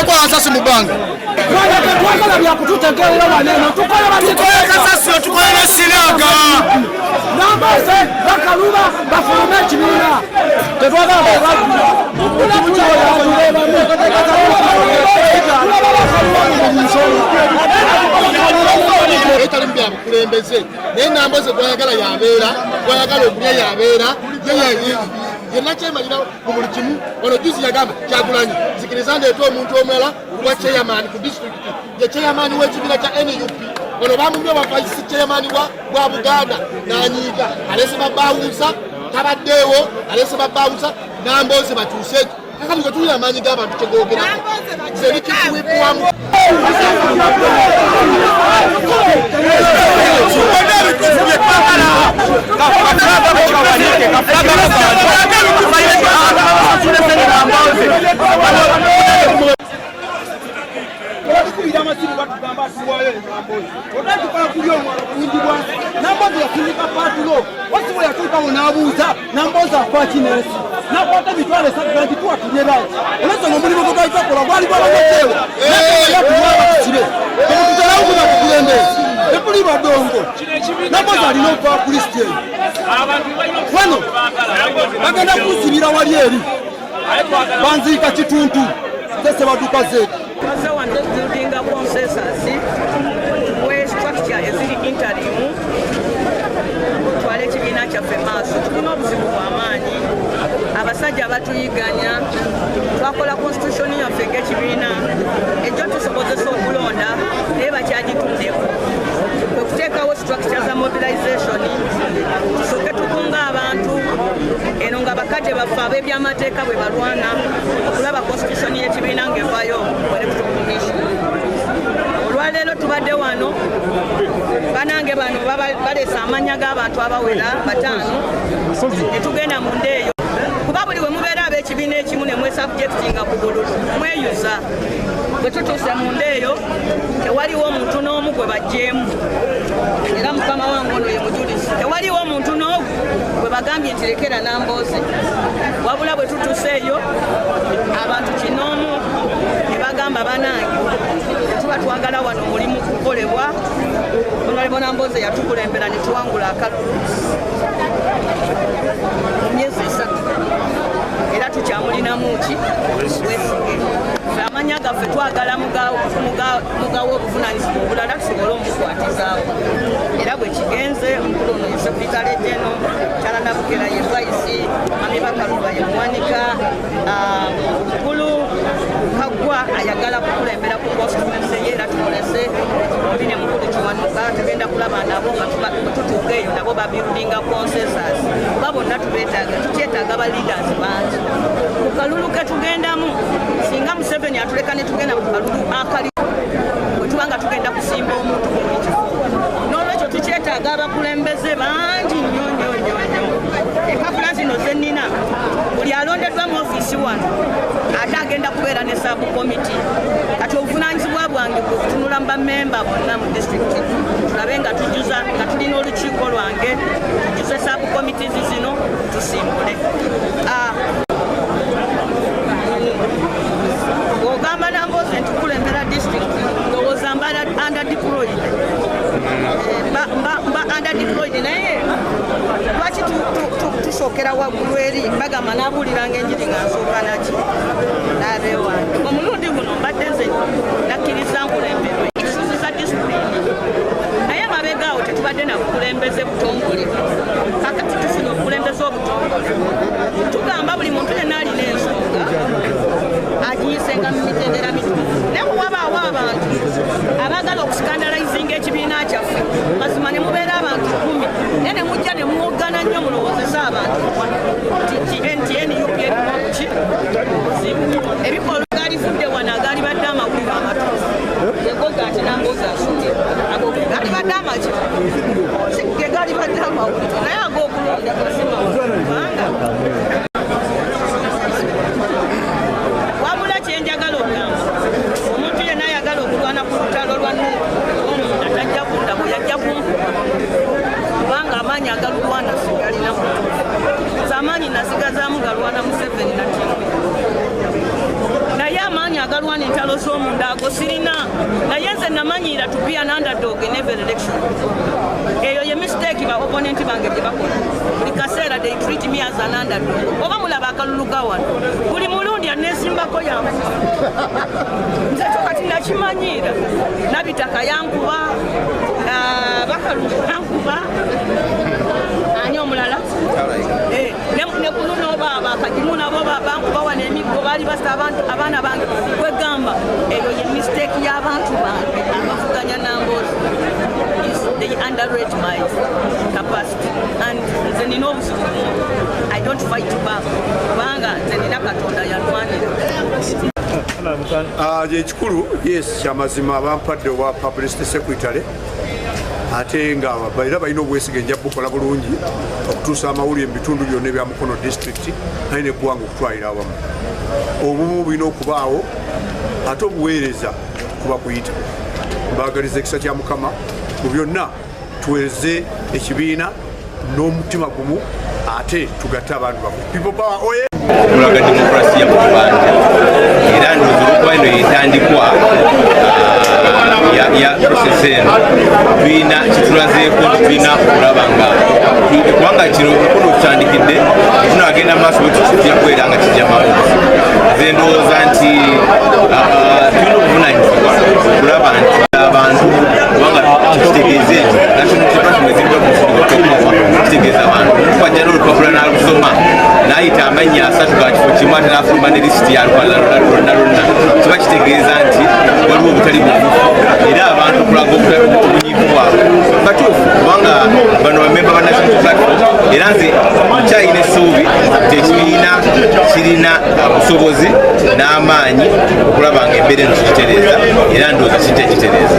kwa asasi mubanga. Twagala bya kututegeera maneno tukola kasasi tukola sinaga. Nambose bakaluba bafulume kibiina. Tetwagala etali mbya bukulembeze naye Nambose gwayagala yabeera gwayagala okulya yabeera yenna kyemalira mu buli kimu. Ono juzi yagamba Kyagulanyi sikiriza ndeeta omuntu omulala wa chairman ku district ye chairman w'ekibiina kya NUP. Ono bamumye wa vice chairman wa Buganda n'anyiiga alese babawuza tabaddeewo alese babawuza Nambose bakyuse kakati nga tulina amaanyi g'abantu kyegoogera zeri kikuwibwamu Nambose afakinesi nakwata emitwalo esatu gituwa tunyerayo olwensonga omulimu gwe twali twakola gwali gwalamuteewo nayakuwabakikibe temututalawo kuba tukulembezi tekuli badongo. Nambose alina okuva Kristian wano bagenda kusibira wali eri banziika kituntu sese baduka zeeti twale ekibiina kyaffe maaso tulina obuzibu bw'amaanyi abasajja abatuyiganya twakola constitution yaffe ng'ekibiina ejjo tusobozesa okulonda naye bakyagituddeko kwe kuteekawo structure za mobilization tusooke tukunga abantu eno nga bakadde baffe ab'ebyamateeka bwe balwana okulaba constitution y'ekibiina ng'evaayo ku electoral commission. Olwaleero tubadde wano banange bano baleese amanya g'abantu abawera 5 ne tugenda mu ndeeyo kuba buli we mubeera ab'ekibiina ekimu ne mwesabjectinga ku bululu mweyuza. Bwe tutuuse mu ndeeyo tewaliwo omuntu n'omu gwe bajjeemu era mukama wange ono ye mujulizi tewaliwo omuntu n'omu gwe bagambye nti lekera Nambose wabula bwe tutuuseeyo abantu kinoomu ne bagamba banange tuba twagala wano omulimu kukolebwa. Honorable Nambose yatukulembera ne tuwangula akalulu mu myezi 3 era tukyamulinamu ki wesige amanya gaffe twagala mugawo obuvunaanyizibwa obulala tusobole omukwatizaawo era bwe kigenze omukulu ono ye sekitale jeno Kyalana Bukera ye vaisi Mami Bakaluba ye muwanika Kulu Kagwa ayagala kukulembera ku constituency ye era tumulese oli ne mukulu Kiwanuka tugenda kulaba nabo nga tutuuka eyo nabo babuildinga consensus kuba bonna tukyetaaga ba leaders bangi ku kalulu ke tugendamu singa Museveni atuleka ne tugenda mu kalulu akali bwe tuba nga tugenda kusimba omuntu mu kifo n'olwekyo tukyetaaga abakulembeze bangi nnyo empapula zino zennina buli alondeddwa mu ofiisi wano ate agenda kubeera ne sub committee kati obuvunaanyizibwa bwange bwe kutunula mu bammemba bonna mu district tulabe nga tujjuza nga tulina olukiiko lwange tujjuze sub committees zino tusimbule. Ogamba Nambose ntukulembera district ndowooza mba under deployed under deployed naye lwaki tusookera waggulu eri bagamba nabuuliranga enjiri nga nsooka naki naabeewange omulundi guno mbadde nze nakkiriza nkulemberwe isuzi za disipulini naye mabegaawo tetubadde na bukulembeze butongole kakati tufuna obukulembeze obutongole tugamba buli muntu yenna alina ensonga agiyisenga mu mitendera mituufu naye wabaawo abantu abaagala okusikandalizinga ekibiina kyaffe mazima ne mubeera abantu 10 naye ne mujja ne muwoggana nnyo mulowoozesa abantu nti NUP erimoki obuzibu ebikolwa galivudde wano agaali badde amawulire amatuufu yegoga ati Nambose asomye ago gaali badde amaki ge gaali badde amawulire naye ag'okulonda gasimawulibanga wabula kyenjagala okugamba omuntu yenna ayagala okulwana ku lutalo lwa Nuupu omuntu atajja kunda bwe yajja kumpa agalwana entalo z'omunda ago sirina naye nze namanyira to be an underdog in every election eyo ye mistake ba opponent bange gye bakola buli kaseera they treat me as an underdog oba mulaba akalulu gawano buli mulundi anesimbako yangu nze kyo kati nakimanyira nabitaka yankuba bakalulu yankuba ani omulala ne kuno baba kajimu nabo bankuba wana emiggo bali basa abantu abaana bange kwegamba eyo ye mistake y'abantu bange abavuganya Nambooze they underrate my capacity and nze nina obuzibu I don't fight back kubanga nze nina Katonda yalwanira ekikulu yes kyamazima abampadde owa publicity secretary ate nga era balina obwesige nja bukola bulungi okutuusa amawulire mu bitundu byonna ebya Mukono district naye neggwanga okutwalira awamu obumu bulina okubaawo ate obuweereza kuba kuyita mbaagaliza ekisa kya Mukama mu byonna tuweereze ekibiina n'omutima gumu ate tugatte abantu bamu tulaga demokrasiya mu kibanja era ndowooza eno yetandikwa ya process eno tulina kitulazeeko tulina okulaba nga kubanga kino Mukono tutandikidde tunagenda maaso bwetutya kwera nga kijja maamuzi nze ndowooza nti tulina obuvunanyizibwa kulaba nti abantu kubanga tukitegeeze nti kitegeeza abantu tukajja n'olupapula n'alusoma n'ayita amannya asatu ga kifo kimu ate n'afuluma ne lisiti yalwala lonna kiba kitegeeza nti waliwo obutali butuufu era abantu okulaga obunyiivu bwabwe katuufu kubanga bano bamemba ba National Platform era nze mukyayina essuubi nti ekibiina kirina obusobozi n'amaanyi okulaba nga embeera eno kigitereeza era ndowooza kijja kitereeza